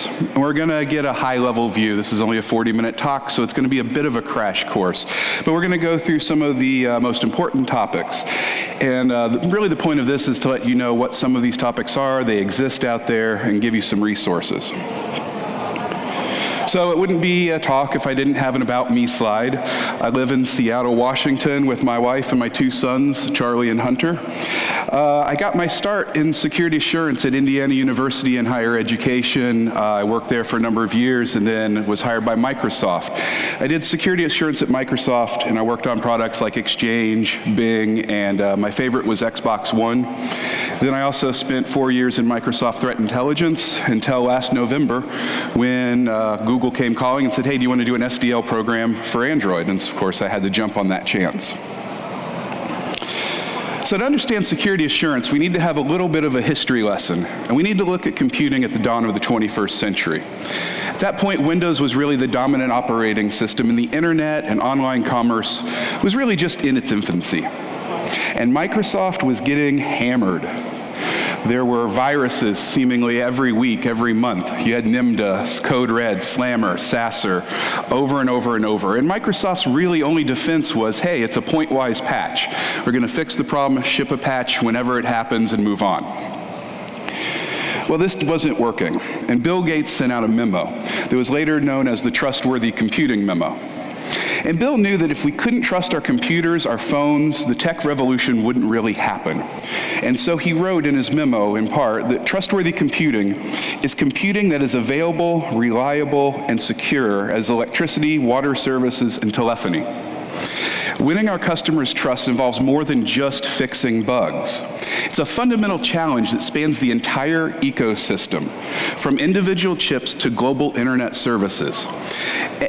And we're going to get a high-level view. This is only a 40-minute talk, so it's going to be a bit of a crash course. But we're going to go through some of the most important topics. And really the point of this is to let you know what some of these topics are, they exist out there, and give you some resources. So it wouldn't be a talk if I didn't have an About Me slide. I live in Seattle, Washington with my wife and my two sons, Charlie and Hunter. I got my start in security assurance at Indiana University in higher education. I worked there for a number of years and then was hired by Microsoft. I did security assurance at Microsoft, and I worked on products like Exchange, Bing, and my favorite was Xbox One. Then I also spent 4 years in Microsoft Threat Intelligence until last November when Google came calling and said, hey, do you want to do an SDL program for Android? And of course, I had to jump on that chance. So to understand security assurance, we need to have a little bit of a history lesson, and we need to look at computing at the dawn of the 21st century. At that point, Windows was really the dominant operating system, and the internet and online commerce was really just in its infancy. And Microsoft was getting hammered. There were viruses seemingly every week, every month. You had Nimda, Code Red, Slammer, Sasser, over and over and over. And Microsoft's really only defense was, hey, it's a point-wise patch. We're going to fix the problem, ship a patch whenever it happens, and move on. Well, this wasn't working, and Bill Gates sent out a memo that was later known as the Trustworthy Computing Memo. And Bill knew that if we couldn't trust our computers, our phones, the tech revolution wouldn't really happen. And so he wrote in his memo, in part, that trustworthy computing is computing that is available, reliable, and secure as electricity, water services, and telephony. Winning our customers' trust involves more than just fixing bugs. It's a fundamental challenge that spans the entire ecosystem, from individual chips to global internet services.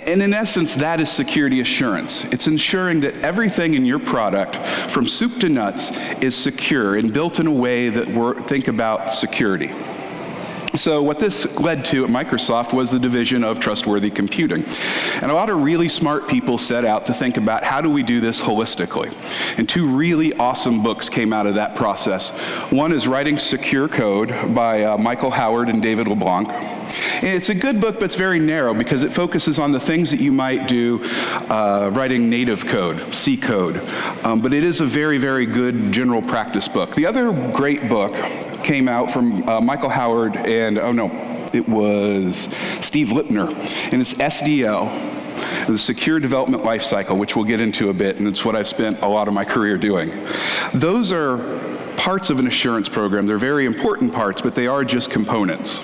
And in essence, that is security assurance. It's ensuring that everything in your product, from soup to nuts, is secure and built in a way that think about security. So what this led to at Microsoft was the division of trustworthy computing. And a lot of really smart people set out to think about how do we do this holistically. And two really awesome books came out of that process. One is Writing Secure Code by Michael Howard and David LeBlanc. And it's a good book, but it's very narrow because it focuses on the things that you might do writing native code, C code. But it is a very, very good general practice book. The other great book came out from Michael Howard and, it was Steve Lipner, and it's SDL, the Secure Development Lifecycle, which we'll get into a bit, and it's what I've spent a lot of my career doing. Those are parts of an assurance program. They're very important parts, but they are just components.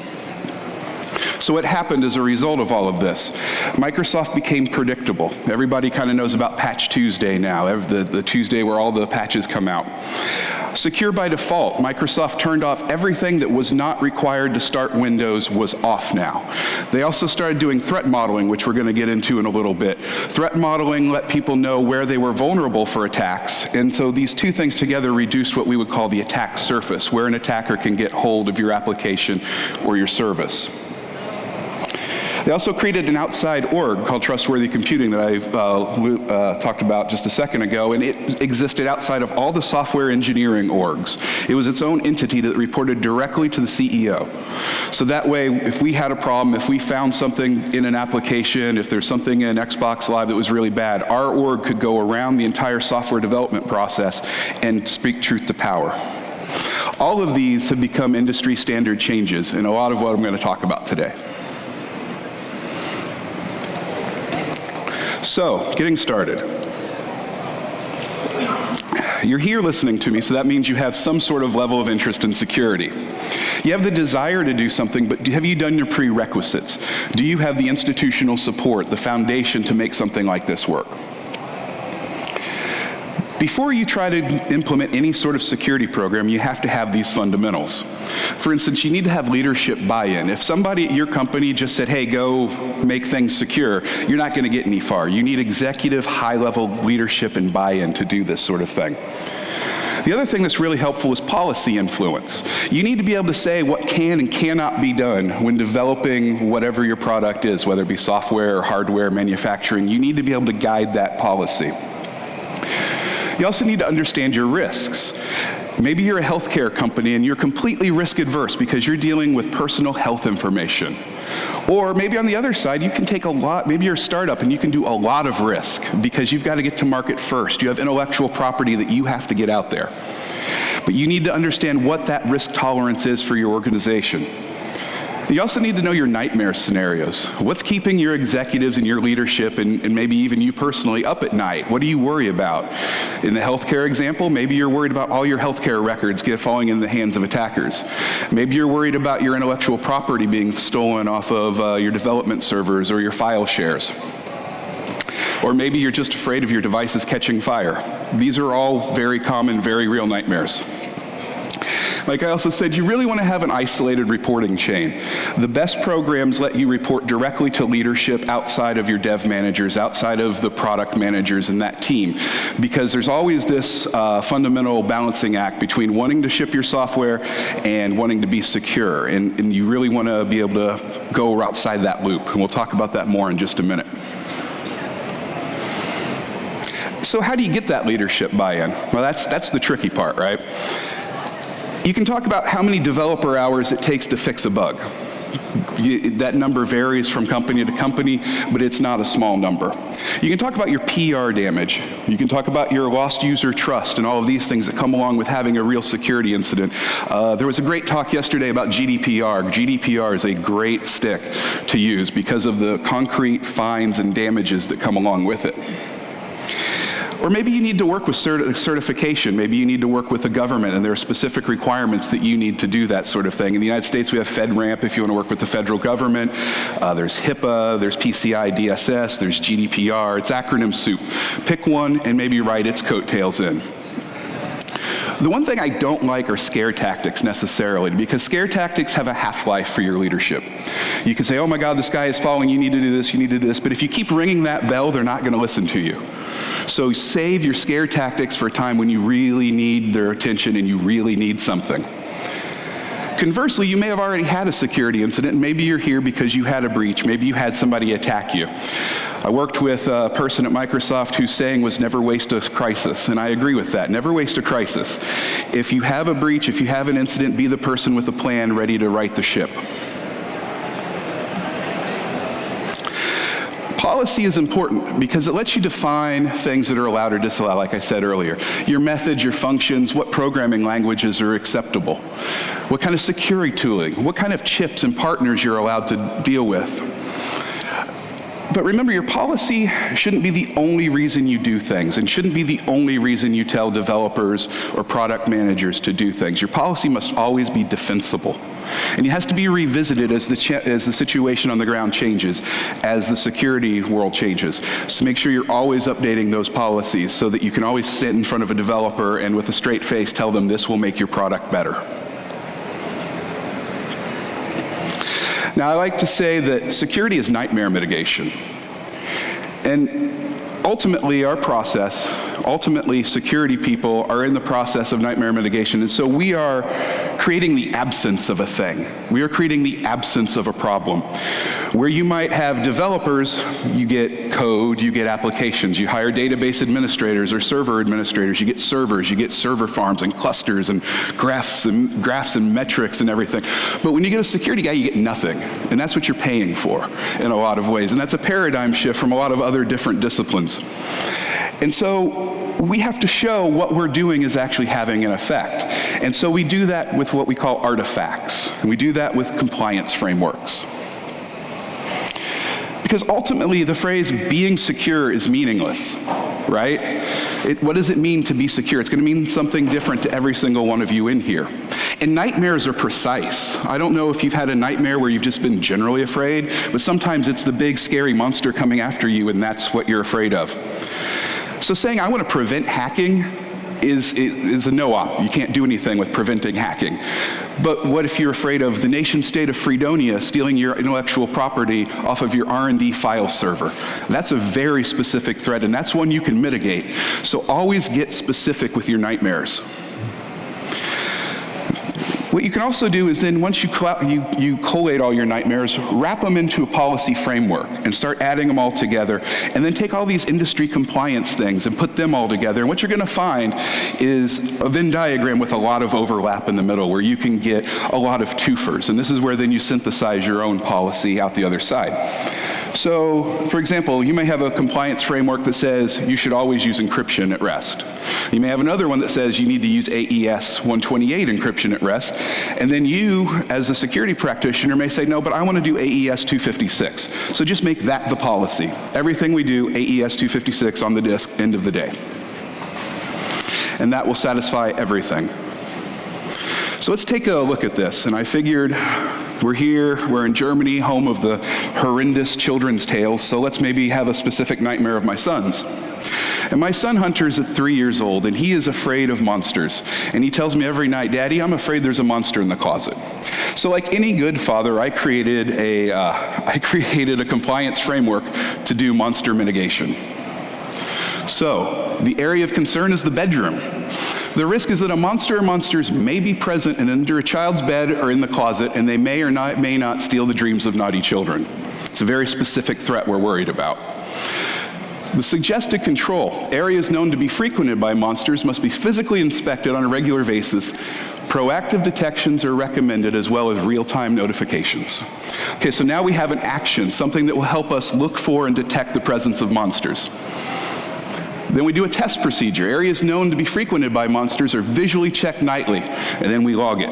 So what happened as a result of all of this? Microsoft became predictable. Everybody kind of knows about Patch Tuesday now, the Tuesday where all the patches come out. Secure by default, Microsoft turned off everything that was not required to start Windows was off now. They also started doing threat modeling, which we're going to get into in a little bit. Threat modeling let people know where they were vulnerable for attacks, and so these two things together reduced what we would call the attack surface, where an attacker can get hold of your application or your service. They also created an outside org called Trustworthy Computing that I talked about just a second ago, and it existed outside of all the software engineering orgs. It was its own entity that reported directly to the CEO. So that way, if we had a problem, if we found something in an application, if there's something in Xbox Live that was really bad, our org could go around the entire software development process and speak truth to power. All of these have become industry standard changes, and a lot of what I'm going to talk about today. So, getting started. You're here listening to me, so that means you have some sort of level of interest in security. You have the desire to do something, but have you done your prerequisites? Do you have the institutional support, the foundation to make something like this work? Before you try to implement any sort of security program, you have to have these fundamentals. For instance, you need to have leadership buy-in. If somebody at your company just said, hey, go make things secure, you're not going to get any far. You need executive high-level leadership and buy-in to do this sort of thing. The other thing that's really helpful is policy influence. You need to be able to say what can and cannot be done when developing whatever your product is, whether it be software or hardware manufacturing. You need to be able to guide that policy. You also need to understand your risks. Maybe you're a healthcare company and you're completely risk adverse because you're dealing with personal health information. Or maybe on the other side, you can take a lot, maybe you're a startup and you can do a lot of risk because you've got to get to market first. You have intellectual property that you have to get out there. But you need to understand what that risk tolerance is for your organization. You also need to know your nightmare scenarios. What's keeping your executives and your leadership and maybe even you personally up at night? What do you worry about? In the healthcare example, maybe you're worried about all your healthcare records falling in the hands of attackers. Maybe you're worried about your intellectual property being stolen off of your development servers or your file shares. Or maybe you're just afraid of your devices catching fire. These are all very common, very real nightmares. Like I also said, you really want to have an isolated reporting chain. The best programs let you report directly to leadership outside of your dev managers, outside of the product managers and that team, because there's always this fundamental balancing act between wanting to ship your software and wanting to be secure, and you really want to be able to go outside that loop, and we'll talk about that more in just a minute. So how do you get that leadership buy-in? Well, that's the tricky part, right? You can talk about how many developer hours it takes to fix a bug. That number varies from company to company, but it's not a small number. You can talk about your PR damage. You can talk about your lost user trust and all of these things that come along with having a real security incident. There was a great talk yesterday about GDPR. GDPR is a great stick to use because of the concrete fines and damages that come along with it. Or maybe you need to work with certification. Maybe you need to work with the government, and there are specific requirements that you need to do that sort of thing. In the United States, we have FedRAMP if you want to work with the federal government. There's HIPAA, there's PCI DSS, there's GDPR. It's acronym soup. Pick one and maybe write its coattails in. The one thing I don't like are scare tactics necessarily, because scare tactics have a half-life for your leadership. You can say, oh my God, the sky is falling, you need to do this, you need to do this, but if you keep ringing that bell, they're not going to listen to you. So save your scare tactics for a time when you really need their attention and you really need something. Conversely, you may have already had a security incident, and maybe you're here because you had a breach, maybe you had somebody attack you. I worked with a person at Microsoft whose saying was never waste a crisis, and I agree with that. Never waste a crisis. If you have a breach, if you have an incident, be the person with a plan ready to right the ship. Policy is important because it lets you define things that are allowed or disallowed, like I said earlier. Your methods, your functions, what programming languages are acceptable, what kind of security tooling, what kind of chips and partners you're allowed to deal with. But remember, your policy shouldn't be the only reason you do things, and shouldn't be the only reason you tell developers or product managers to do things. Your policy must always be defensible. And it has to be revisited as the situation on the ground changes, as the security world changes. So make sure you're always updating those policies so that you can always sit in front of a developer and with a straight face tell them this will make your product better. Now, I like to say that security is nightmare mitigation. And ultimately, security people are in the process of nightmare mitigation. And so we are creating the absence of a thing. We are creating the absence of a problem. Where you might have developers, you get code, you get applications. You hire database administrators or server administrators. You get servers, you get server farms and clusters and graphs and metrics and everything. But when you get a security guy, you get nothing. And that's what you're paying for in a lot of ways. And that's a paradigm shift from a lot of other different disciplines. And so we have to show what we're doing is actually having an effect. And so we do that with what we call artifacts. And we do that with compliance frameworks. Because ultimately, the phrase being secure is meaningless, right? What does it mean to be secure? It's going to mean something different to every single one of you in here. And nightmares are precise. I don't know if you've had a nightmare where you've just been generally afraid, but sometimes it's the big scary monster coming after you, and that's what you're afraid of. So saying, I want to prevent hacking is a no-op. You can't do anything with preventing hacking. But what if you're afraid of the nation state of Fredonia stealing your intellectual property off of your R&D file server? That's a very specific threat, and that's one you can mitigate. So always get specific with your nightmares. What you can also do is then once you collate all your nightmares, wrap them into a policy framework and start adding them all together, and then take all these industry compliance things and put them all together. And what you're going to find is a Venn diagram with a lot of overlap in the middle where you can get a lot of twofers. And this is where then you synthesize your own policy out the other side. So, for example, you may have a compliance framework that says you should always use encryption at rest. You may have another one that says you need to use AES 128 encryption at rest. And then you, as a security practitioner, may say, no, but I want to do AES 256. So just make that the policy. Everything we do, AES 256 on the disk, end of the day. And that will satisfy everything. So let's take a look at this. And I figured we're here, we're in Germany, home of the horrendous children's tales, so let's maybe have a specific nightmare of my son's. And my son Hunter's at 3 years old, and he is afraid of monsters. And he tells me every night, Daddy, I'm afraid there's a monster in the closet. So like any good father, I created a compliance framework to do monster mitigation. So the area of concern is the bedroom. The risk is that a monster or monsters may be present and under a child's bed or in the closet, and they may or may not steal the dreams of naughty children. It's a very specific threat we're worried about. The suggested control. Areas known to be frequented by monsters must be physically inspected on a regular basis. Proactive detections are recommended, as well as real-time notifications. Okay, so now we have an action, something that will help us look for and detect the presence of monsters. Then we do a test procedure. Areas known to be frequented by monsters are visually checked nightly, and then we log it.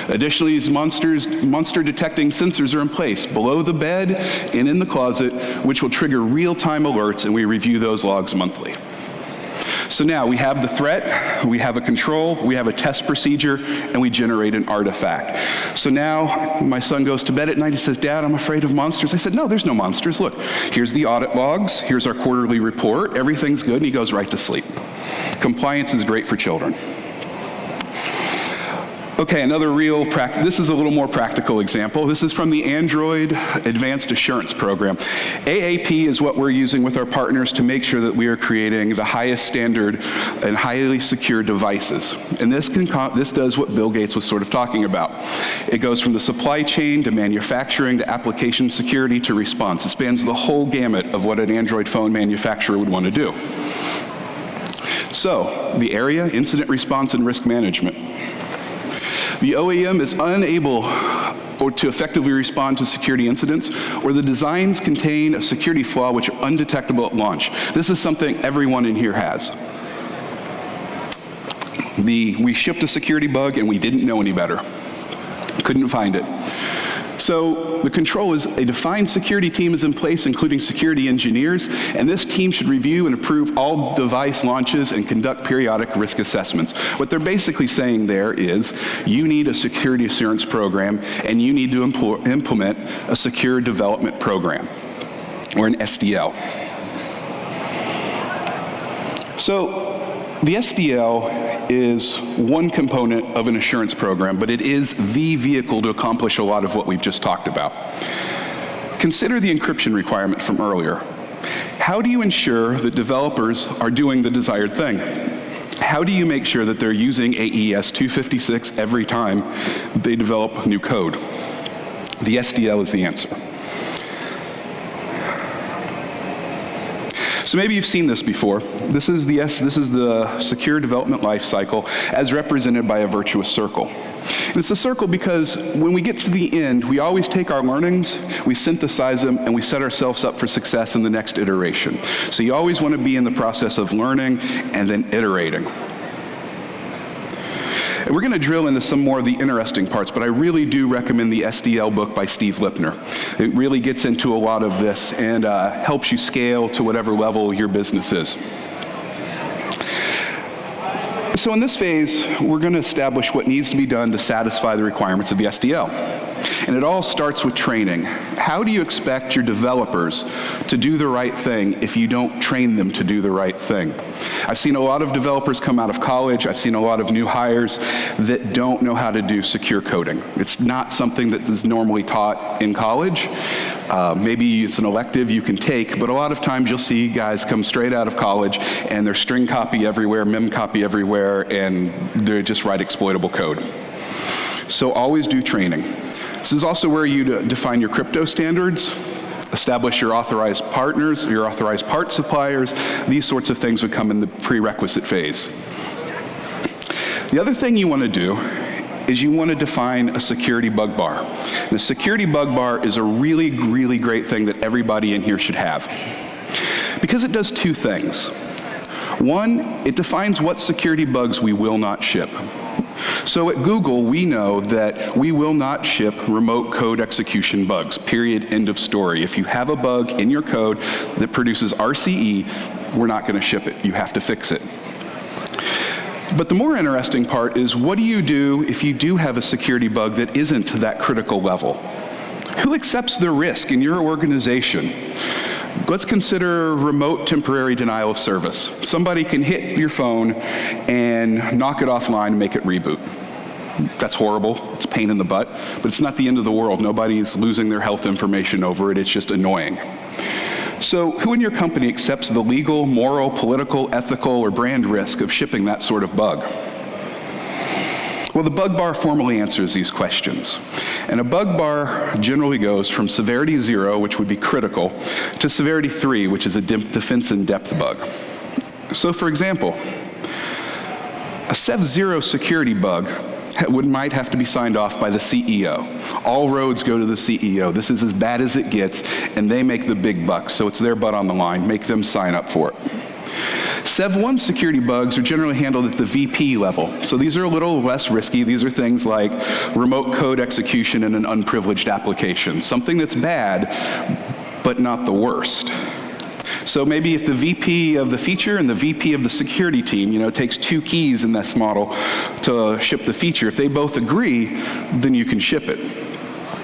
Additionally, these monster detecting sensors are in place below the bed and in the closet, which will trigger real-time alerts, and we review those logs monthly. So now we have the threat, we have a control, we have a test procedure, and we generate an artifact. So now my son goes to bed at night, he says, Dad, I'm afraid of monsters. I said, no, there's no monsters. Look, here's the audit logs, here's our quarterly report, everything's good, and he goes right to sleep. Compliance is great for children. Okay, another this is a little more practical example. This is from the Android Advanced Assurance Program. AAP is what we're using with our partners to make sure that we are creating the highest standard and highly secure devices. And this does what Bill Gates was sort of talking about. It goes from the supply chain to manufacturing to application security to response. It spans the whole gamut of what an Android phone manufacturer would want to do. So, the area, incident response, and risk management. The OEM is unable to effectively respond to security incidents, or the designs contain a security flaw which are undetectable at launch. This is something everyone in here has. We shipped a security bug and we didn't know any better. Couldn't find it. So the control is a defined security team is in place, including security engineers, and this team should review and approve all device launches and conduct periodic risk assessments. What they're basically saying there is you need a security assurance program and you need to implement a secure development program, or an SDL. So the SDL is one component of an assurance program, but it is the vehicle to accomplish a lot of what we've just talked about. Consider the encryption requirement from earlier. How do you ensure that developers are doing the desired thing? How do you make sure that they're using AES 256 every time they develop new code? The SDL is the answer. So maybe you've seen this before. This is the secure development lifecycle as represented by a virtuous circle. And it's a circle because when we get to the end, we always take our learnings, we synthesize them, and we set ourselves up for success in the next iteration. So you always want to be in the process of learning and then iterating. And we're going to drill into some more of the interesting parts, but I really do recommend the SDL book by Steve Lipner. It really gets into a lot of this and helps you scale to whatever level your business is. So in this phase, we're going to establish what needs to be done to satisfy the requirements of the SDL. And it all starts with training. how do you expect your developers to do the right thing if you don't train them to do the right thing? I've seen a lot of developers come out of college. I've seen a lot of new hires that don't know how to do secure coding. It's not something that is normally taught in college. Maybe it's an elective you can take, but a lot of times you'll see guys come straight out of college and they're string copy everywhere, mem copy everywhere, and they just write exploitable code. So always do training. This is also where you define your crypto standards, establish your authorized partners, your authorized part suppliers. These sorts of things would come in the prerequisite phase. The other thing you want to do is you want to define a security bug bar. And a security bug bar is a really, really great thing that everybody in here should have, because it does two things. One, it defines what security bugs we will not ship. So at Google, we know that we will not ship remote code execution bugs, period, end of story. If you have a bug in your code that produces RCE, we're not going to ship it. You have to fix it. But the more interesting part is, what do you do if you do have a security bug that isn't that critical level? Who accepts the risk in your organization? Let's consider remote temporary denial of service. Somebody can hit your phone and knock it offline and make it reboot. That's horrible. It's a pain in the butt, but it's not the end of the world. Nobody's losing their health information over it. It's just annoying. So who in your company accepts the legal, moral, political, ethical, or brand risk of shipping that sort of bug? Well, the bug bar formally answers these questions. And a bug bar generally goes from severity 0, which would be critical, to severity 3, which is a defense in depth bug. So for example, a Sev 0 security bug might have to be signed off by the CEO. All roads go to the CEO. This is as bad as it gets, and they make the big bucks, so it's their butt on the line. Make them sign up for it. Sev 1 security bugs are generally handled at the VP level. So these are a little less risky. These are things like remote code execution in an unprivileged application. Something that's bad, but not the worst. So maybe if the VP of the feature and the VP of the security team, it takes two keys in this model to ship the feature. If they both agree, then you can ship it.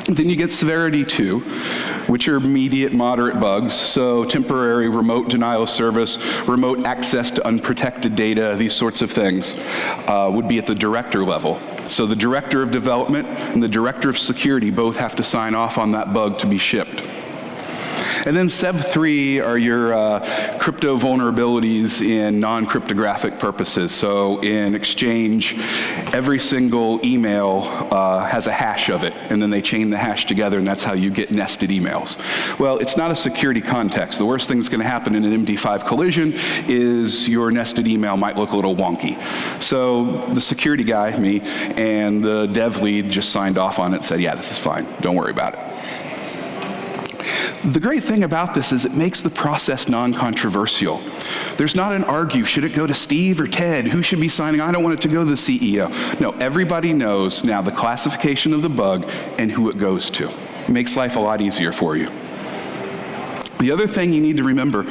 Then you get severity 2, which are immediate, moderate bugs. So temporary remote denial of service, remote access to unprotected data, these sorts of things would be at the director level. So the director of development and the director of security both have to sign off on that bug to be shipped. And then Sev 3 are your crypto vulnerabilities in non-cryptographic purposes. So in Exchange, every single email has a hash of it, and then they chain the hash together, and that's how you get nested emails. Well, it's not a security context. The worst thing that's going to happen in an MD5 collision is your nested email might look a little wonky. So the security guy, me, and the dev lead just signed off on it and said, yeah, this is fine. Don't worry about it. The great thing about this is it makes the process non-controversial. There's not an argue, should it go to Steve or Ted? Who should be signing? I don't want it to go to the CEO. No, everybody knows now the classification of the bug and who it goes to. It makes life a lot easier for you. The other thing you need to remember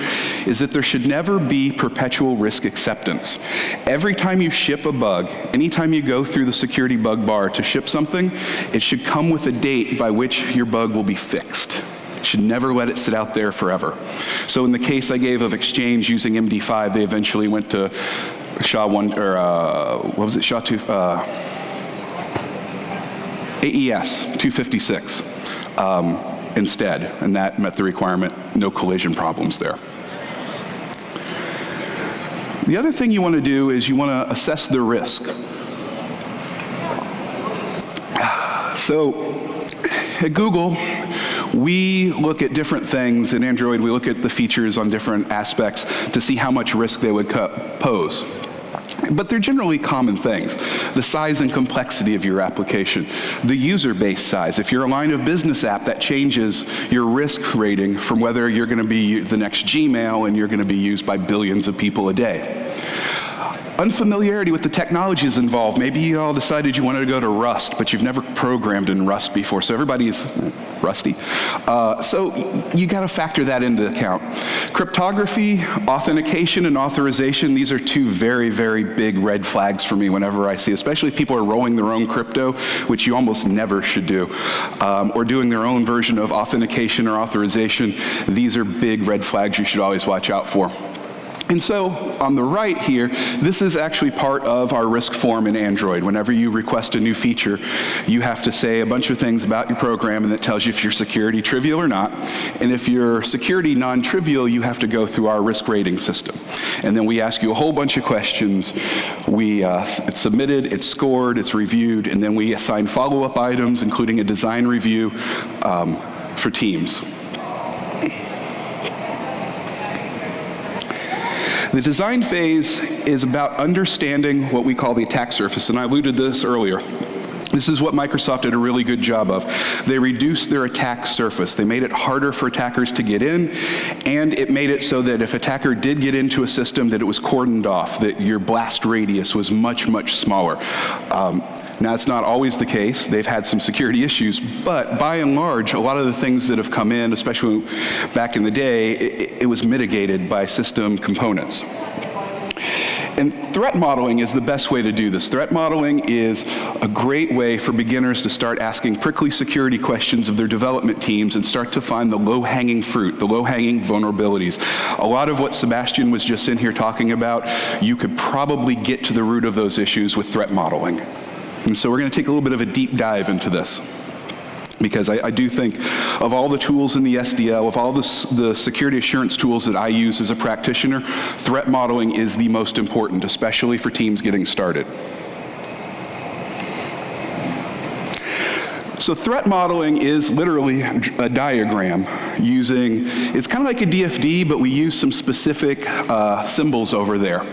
is that there should never be perpetual risk acceptance. Every time you ship a bug, anytime you go through the security bug bar to ship something, it should come with a date by which your bug will be fixed. Should never let it sit out there forever. So in the case I gave of Exchange using MD5, they eventually went to SHA-1, or what was it, SHA-2, AES 256 instead, and that met the requirement, no collision problems there. The other thing you want to do is you want to assess the risk. So at Google, we look at different things. In Android, we look at the features on different aspects to see how much risk they would pose. But they're generally common things. The size and complexity of your application, the user base size. If you're a line of business app, that changes your risk rating from whether you're going to be the next Gmail and you're going to be used by billions of people a day. Unfamiliarity with the technologies involved. Maybe you all decided you wanted to go to Rust, but you've never programmed in Rust before, so everybody's rusty. So you got to factor that into account. Cryptography, authentication, and authorization, these are two very, very big red flags for me whenever I see, especially if people are rolling their own crypto, which you almost never should do, or doing their own version of authentication or authorization. These are big red flags you should always watch out for. And so on the right here, this is actually part of our risk form in Android. Whenever you request a new feature, you have to say a bunch of things about your program, and it tells you if your security trivial or not. And if your security non-trivial, you have to go through our risk rating system. And then we ask you a whole bunch of questions. It's submitted, it's scored, it's reviewed, and then we assign follow-up items, including a design review for teams. The design phase is about understanding what we call the attack surface, and I alluded to this earlier. This is what Microsoft did a really good job of. They reduced their attack surface. They made it harder for attackers to get in, and it made it so that if an attacker did get into a system, that it was cordoned off, that your blast radius was much, much smaller. Now, it's not always the case. They've had some security issues, but by and large, a lot of the things that have come in, especially back in the day, it was mitigated by system components. And threat modeling is the best way to do this. Threat modeling is a great way for beginners to start asking prickly security questions of their development teams and start to find the low-hanging fruit, the low-hanging vulnerabilities. A lot of what Sebastian was just in here talking about, you could probably get to the root of those issues with threat modeling. And so we're going to take a little bit of a deep dive into this, because I do think of all the tools in the SDL, of all the security assurance tools that I use as a practitioner, threat modeling is the most important, especially for teams getting started. So threat modeling is literally a diagram using, it's kind of like a DFD, but we use some specific symbols over there.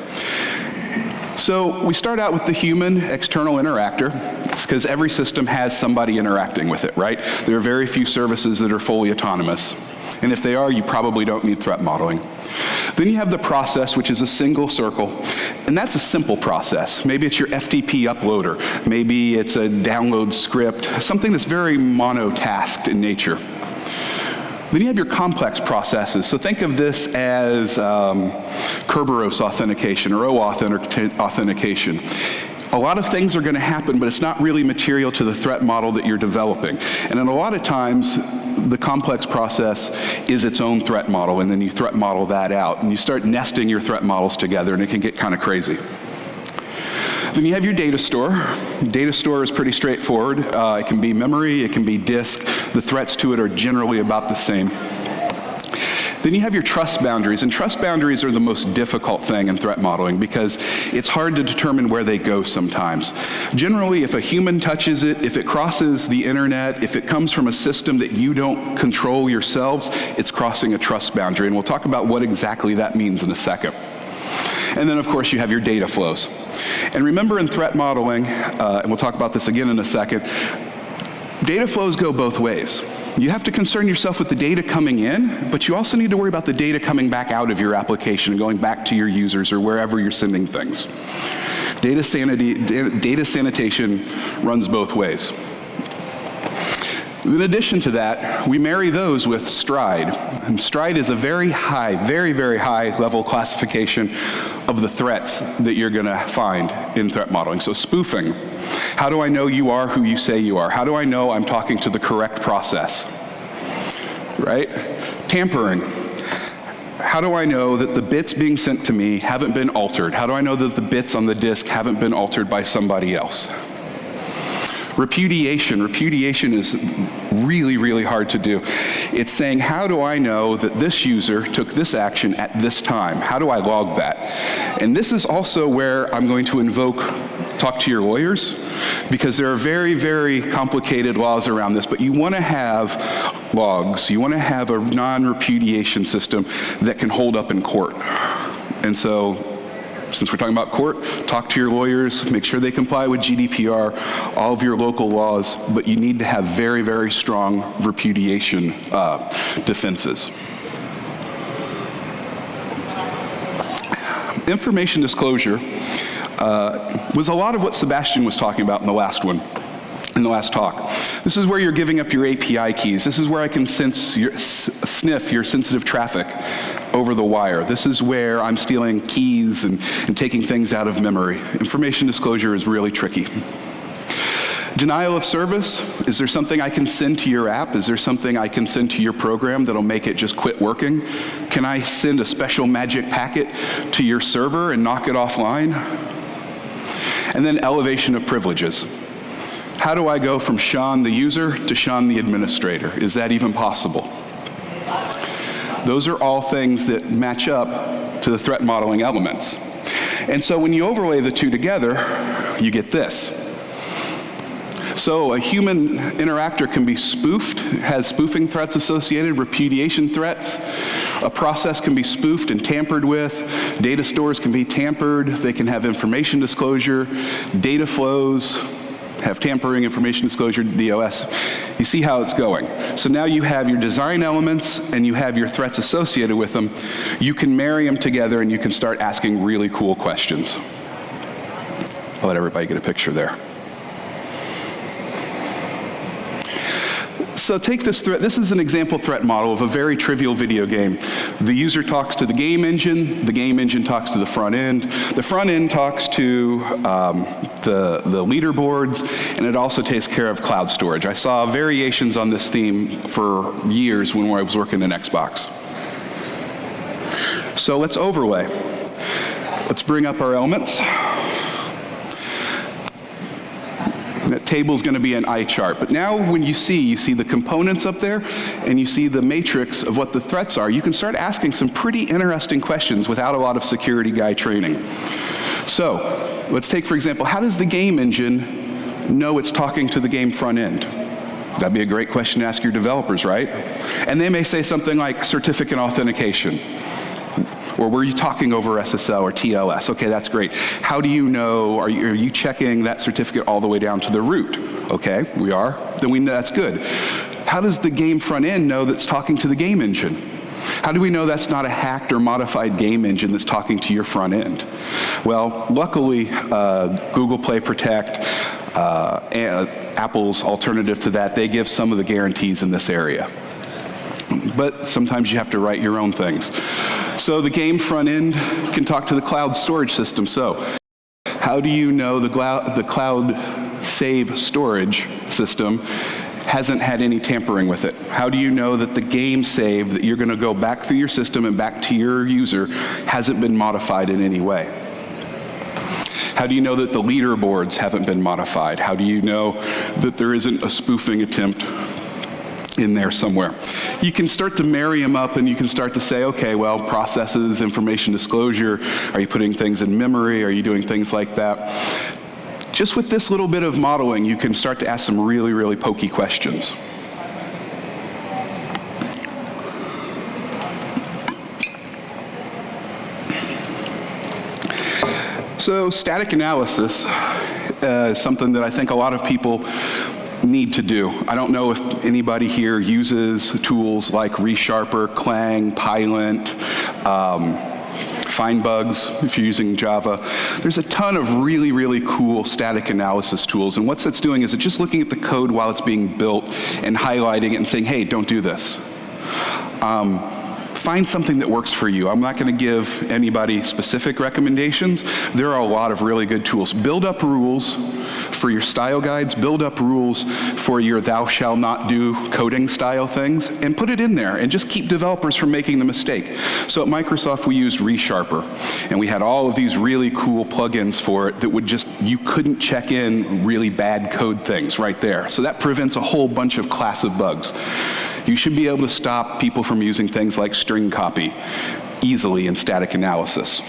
So we start out with the human external interactor, because every system has somebody interacting with it, right? There are very few services that are fully autonomous. And if they are, you probably don't need threat modeling. Then you have the process, which is a single circle, and that's a simple process. Maybe it's your FTP uploader. Maybe it's a download script, something that's very monotasked in nature. Then you have your complex processes. So think of this as Kerberos authentication or OAuth authentication. A lot of things are going to happen, but it's not really material to the threat model that you're developing. And then a lot of times, the complex process is its own threat model, and then you threat model that out. And you start nesting your threat models together, and it can get kind of crazy. Then you have your data store. Data store is pretty straightforward. It can be memory, it can be disk. The threats to it are generally about the same. Then you have your trust boundaries, and trust boundaries are the most difficult thing in threat modeling because it's hard to determine where they go sometimes. Generally, if a human touches it, if it crosses the internet, if it comes from a system that you don't control yourselves, it's crossing a trust boundary, and we'll talk about what exactly that means in a second. And then, of course, you have your data flows. And remember in threat modeling, and we'll talk about this again in a second, data flows go both ways. You have to concern yourself with the data coming in, but you also need to worry about the data coming back out of your application and going back to your users or wherever you're sending things. Data sanitation runs both ways. In addition to that, we marry those with STRIDE. And STRIDE is a very high, very, very high level classification of the threats that you're going to find in threat modeling. So spoofing. How do I know you are who you say you are? How do I know I'm talking to the correct process? Right? Tampering. How do I know that the bits being sent to me haven't been altered? How do I know that the bits on the disk haven't been altered by somebody else? Repudiation. Repudiation is really, really hard to do. It's saying, how do I know that this user took this action at this time? How do I log that? And this is also where I'm going to talk to your lawyers, because there are very, very complicated laws around this, but you want to have logs. You want to have a non-repudiation system that can hold up in court. And so, since we're talking about court, talk to your lawyers, make sure they comply with GDPR, all of your local laws, but you need to have very, very strong repudiation defenses. Information disclosure. was a lot of what Sebastian was talking about in the last one. In the last talk. This is where you're giving up your API keys. This is where I can sniff your sensitive traffic over the wire. This is where I'm stealing keys and taking things out of memory. Information disclosure is really tricky. Denial of service, is there something I can send to your app? Is there something I can send to your program that'll make it just quit working? Can I send a special magic packet to your server and knock it offline? And then elevation of privileges. How do I go from Sean the user to Sean the administrator? Is that even possible? Those are all things that match up to the threat modeling elements. And so when you overlay the two together, you get this. So a human interactor can be spoofed, has spoofing threats associated, repudiation threats. A process can be spoofed and tampered with. Data stores can be tampered. They can have information disclosure. Data flows have tampering, information disclosure, DOS. You see how it's going. So now you have your design elements and you have your threats associated with them. You can marry them together and you can start asking really cool questions. I'll let everybody get a picture there. So take this threat. This is an example threat model of a very trivial video game. The user talks to the game engine talks to the front end talks to the leaderboards, and it also takes care of cloud storage. I saw variations on this theme for years when I was working in Xbox. So let's overlay. Let's bring up our elements. That table is going to be an eye chart. But now when you see the components up there, and you see the matrix of what the threats are, you can start asking some pretty interesting questions without a lot of security guy training. So let's take, for example, how does the game engine know it's talking to the game front end? That'd be a great question to ask your developers, right? And they may say something like certificate authentication. Or were you talking over SSL or TLS? Okay, that's great. How do you know, are you checking that certificate all the way down to the root? Okay, we are. Then we know that's good. How does the game front end know that's talking to the game engine? How do we know that's not a hacked or modified game engine that's talking to your front end? Well, luckily, Google Play Protect, Apple's alternative to that, they give some of the guarantees in this area. But sometimes you have to write your own things. So the game front end can talk to the cloud storage system. So how do you know the cloud save storage system hasn't had any tampering with it? How do you know that the game save that you're going to go back through your system and back to your user hasn't been modified in any way? How do you know that the leaderboards haven't been modified? How do you know that there isn't a spoofing attempt in there somewhere? You can start to marry them up and you can start to say, okay, well, processes, information disclosure, are you putting things in memory? Are you doing things like that? Just with this little bit of modeling, you can start to ask some really, really pokey questions. So static analysis is something that I think a lot of people need to do. I don't know if anybody here uses tools like ReSharper, Clang, Pylint, Find Bugs, if you're using Java. There's a ton of really, really cool static analysis tools, and what that's doing is it's just looking at the code while it's being built and highlighting it and saying, hey, don't do this. Find something that works for you. I'm not going to give anybody specific recommendations. There are a lot of really good tools. Build up rules for your style guides, build up rules for your thou shall not do coding style things, and put it in there, and just keep developers from making the mistake. So at Microsoft, we used ReSharper, and we had all of these really cool plugins for it that would just, you couldn't check in really bad code things right there. So that prevents a whole bunch of class of bugs. You should be able to stop people from using things like string copy easily in static analysis.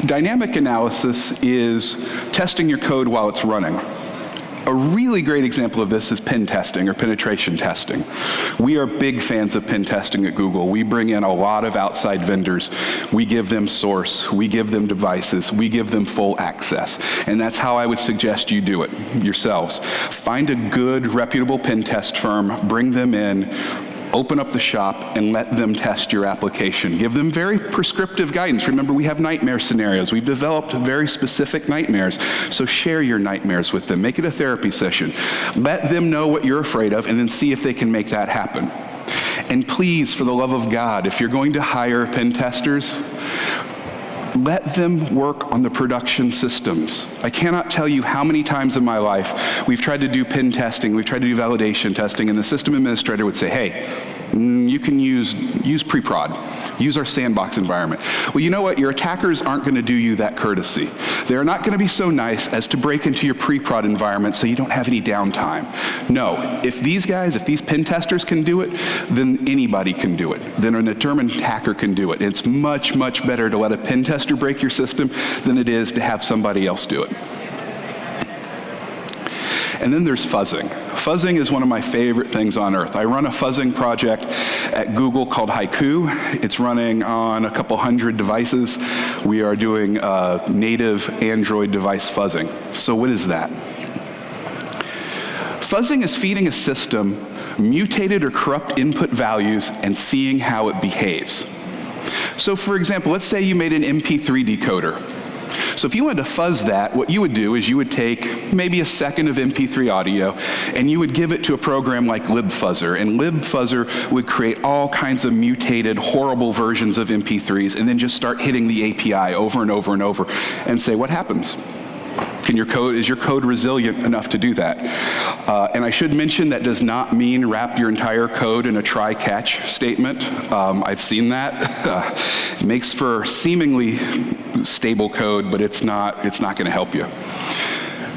Dynamic analysis is testing your code while it's running. A really great example of this is pen testing or penetration testing. We are big fans of pen testing at Google. We bring in a lot of outside vendors. We give them source. We give them devices. We give them full access. And that's how I would suggest you do it yourselves. Find a good, reputable pen test firm, bring them in, open up the shop and let them test your application. Give them very prescriptive guidance. Remember, we have nightmare scenarios. We've developed very specific nightmares. So share your nightmares with them. Make it a therapy session. Let them know what you're afraid of and then see if they can make that happen. And please, for the love of God, if you're going to hire pen testers, let them work on the production systems. I cannot tell you how many times in my life we've tried to do pen testing, we've tried to do validation testing, and the system administrator would say, hey, you can use pre-prod, use our sandbox environment. Well, you know what? Your attackers aren't going to do you that courtesy. They're not going to be so nice as to break into your pre-prod environment so you don't have any downtime. No, if these pen testers can do it, then anybody can do it. Then a determined hacker can do it. It's much, much better to let a pen tester break your system than it is to have somebody else do it. And then there's fuzzing. Fuzzing is one of my favorite things on earth. I run a fuzzing project at Google called Haiku. It's running on a couple hundred devices. We are doing native Android device fuzzing. So what is that? Fuzzing is feeding a system mutated or corrupt input values and seeing how it behaves. So for example, let's say you made an MP3 decoder. So if you wanted to fuzz that, what you would do is you would take maybe a second of MP3 audio and you would give it to a program like libfuzzer. And libfuzzer would create all kinds of mutated, horrible versions of MP3s and then just start hitting the API over and over and over and say, what happens? Is your code resilient enough to do that? And I should mention that does not mean wrap your entire code in a try-catch statement. I've seen that. It makes for seemingly stable code, but it's not going to help you.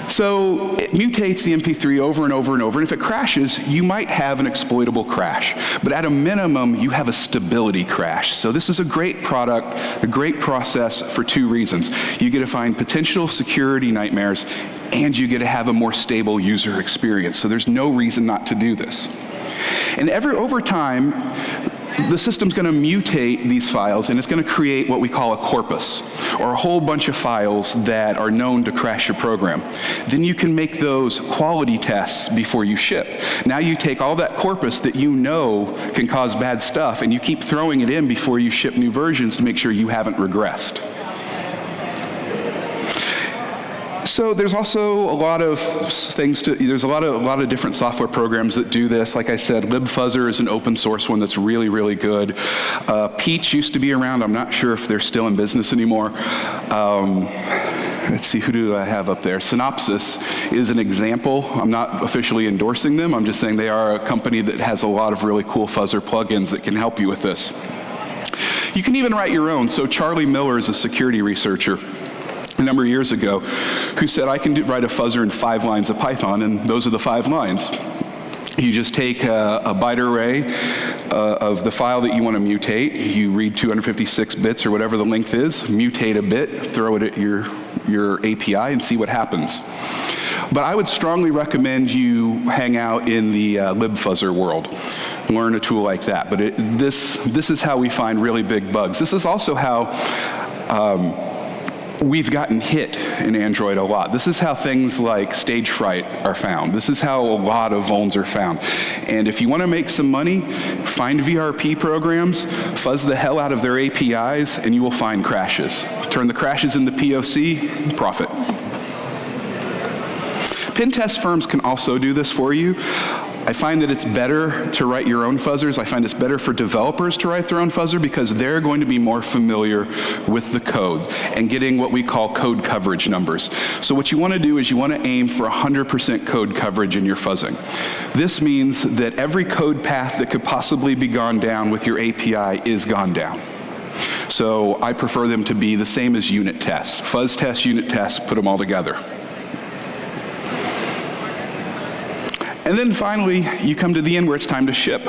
So it mutates the MP3 over and over and over, and if it crashes, you might have an exploitable crash. But at a minimum, you have a stability crash. So this is a great product, a great process for two reasons. You get to find potential security nightmares, and you get to have a more stable user experience. So there's no reason not to do this. And over time, the system's going to mutate these files, and it's going to create what we call a corpus, or a whole bunch of files that are known to crash your program. Then you can make those quality tests before you ship. Now you take all that corpus that you know can cause bad stuff, and you keep throwing it in before you ship new versions to make sure you haven't regressed. So there's also a lot of there's a lot of different software programs that do this. Like I said, libfuzzer is an open source one that's really, really good. Peach used to be around. I'm not sure if they're still in business anymore. Let's see, who do I have up there? Synopsys is an example. I'm not officially endorsing them. I'm just saying they are a company that has a lot of really cool fuzzer plugins that can help you with this. You can even write your own. So Charlie Miller is a security researcher a number of years ago who said, I can write a fuzzer in 5 lines of Python, and those are the 5 lines. You just take a byte array of the file that you want to mutate. You read 256 bits or whatever the length is, mutate a bit, throw it at your API and see what happens. But I would strongly recommend you hang out in the libfuzzer world. Learn a tool like that. But this is how we find really big bugs. This is also how we've gotten hit in Android a lot. This is how things like stage fright are found. This is how a lot of vulns are found. And if you want to make some money, find VRP programs, fuzz the hell out of their APIs, and you will find crashes. Turn the crashes into POC, profit. Pen test firms can also do this for you. I find that it's better to write your own fuzzers. I find it's better for developers to write their own fuzzer because they're going to be more familiar with the code and getting what we call code coverage numbers. So what you want to do is you want to aim for 100% code coverage in your fuzzing. This means that every code path that could possibly be gone down with your API is gone down. So I prefer them to be the same as unit tests. Fuzz test, unit test, put them all together. And then finally, you come to the end where it's time to ship.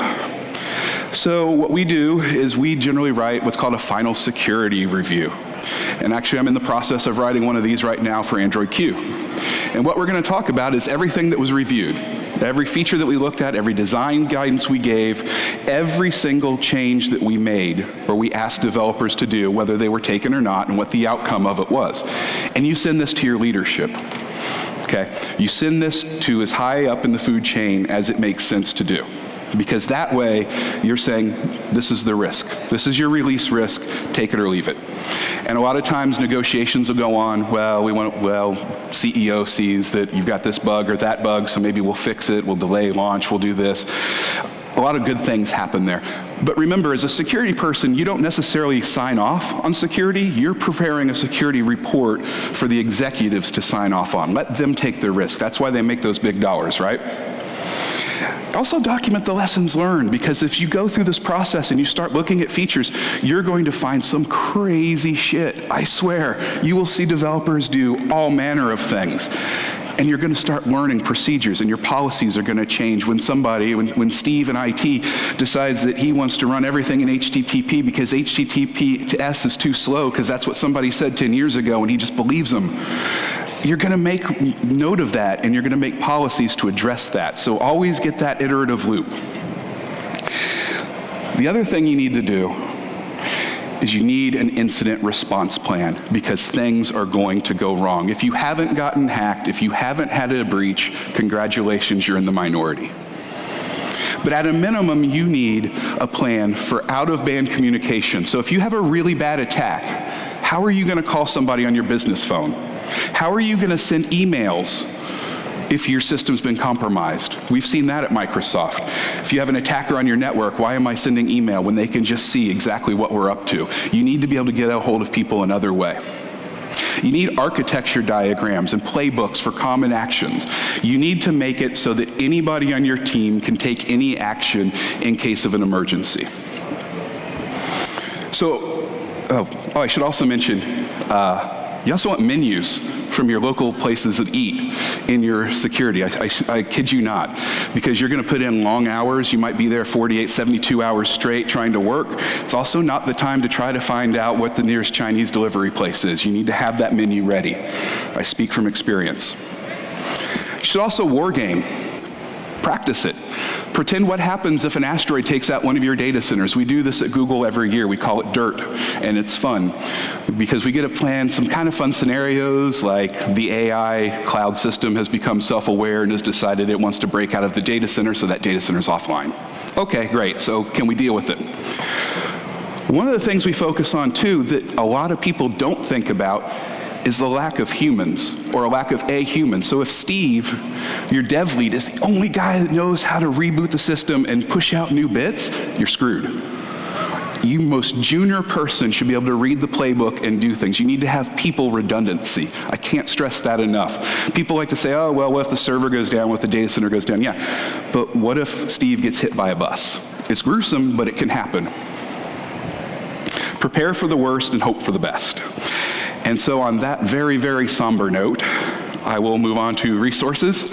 So what we do is we generally write what's called a final security review. And actually, I'm in the process of writing one of these right now for Android Q. And what we're going to talk about is everything that was reviewed. Every feature that we looked at, every design guidance we gave, every single change that we made or we asked developers to do, whether they were taken or not, and what the outcome of it was. And you send this to your leadership. Okay, you send this to as high up in the food chain as it makes sense to do. because that way you're saying, this is the risk. This is your release risk, take it or leave it. And a lot of times negotiations will go on, CEO sees that you've got this bug or that bug, so maybe we'll fix it, we'll delay launch, we'll do this. A lot of good things happen there. But remember, as a security person, you don't necessarily sign off on security. You're preparing a security report for the executives to sign off on. Let them take the risk. That's why they make those big dollars, right? Also document the lessons learned, because if you go through this process and you start looking at features, you're going to find some crazy shit. I swear, you will see developers do all manner of things. And you're going to start learning procedures, and your policies are going to change when Steve in IT decides that he wants to run everything in HTTP because HTTPS is too slow because that's what somebody said 10 years ago and he just believes them. You're going to make note of that, and you're going to make policies to address that. So always get that iterative loop. The other thing you need to do is you need an incident response plan, because things are going to go wrong. If you haven't gotten hacked, if you haven't had a breach, congratulations, you're in the minority. But at a minimum, you need a plan for out-of-band communication. So if you have a really bad attack, how are you going to call somebody on your business phone? How are you going to send emails if your system's been compromised? We've seen that at Microsoft. If you have an attacker on your network, why am I sending email when they can just see exactly what we're up to? You need to be able to get a hold of people another way. You need architecture diagrams and playbooks for common actions. You need to make it so that anybody on your team can take any action in case of an emergency. So, I should also mention, you also want menus from your local places that eat in your security. I kid you not, because you're going to put in long hours. You might be there 48, 72 hours straight trying to work. It's also not the time to try to find out what the nearest Chinese delivery place is. You need to have that menu ready. I speak from experience. You should also war game. Practice it. Pretend what happens if an asteroid takes out one of your data centers. We do this at Google every year. We call it DIRT, and it's fun because we get to plan some kind of fun scenarios, like the AI cloud system has become self-aware and has decided it wants to break out of the data center, so that data center's offline. Okay, great. So can we deal with it? One of the things we focus on, too, that a lot of people don't think about is the lack of humans, or a lack of a human. So if Steve, your dev lead, is the only guy that knows how to reboot the system and push out new bits, you're screwed. You most junior person should be able to read the playbook and do things. You need to have people redundancy. I can't stress that enough. People like to say, oh, well, what if the server goes down, what if the data center goes down? Yeah, but what if Steve gets hit by a bus? It's gruesome, but it can happen. Prepare for the worst and hope for the best. And so on that very, very somber note, I will move on to resources.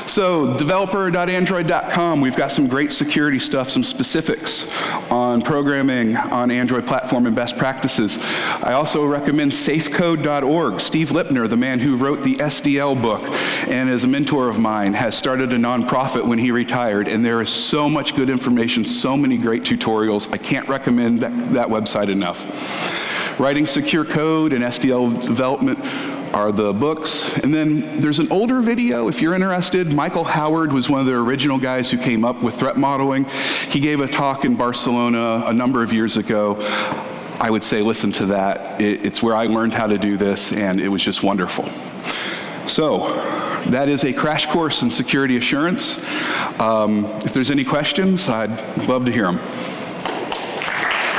So developer.android.com, we've got some great security stuff, some specifics on programming on Android platform and best practices. I also recommend safecode.org. Steve Lipner, the man who wrote the SDL book and is a mentor of mine, has started a nonprofit when he retired, and there is so much good information, so many great tutorials. I can't recommend that website enough. Writing Secure Code and SDL development are the books. And then there's an older video, if you're interested. Michael Howard was one of the original guys who came up with threat modeling. He gave a talk in Barcelona a number of years ago. I would say listen to that. It's where I learned how to do this, and it was just wonderful. So that is a crash course in security assurance. If there's any questions, I'd love to hear them.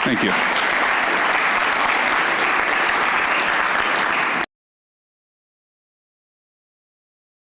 Thank you.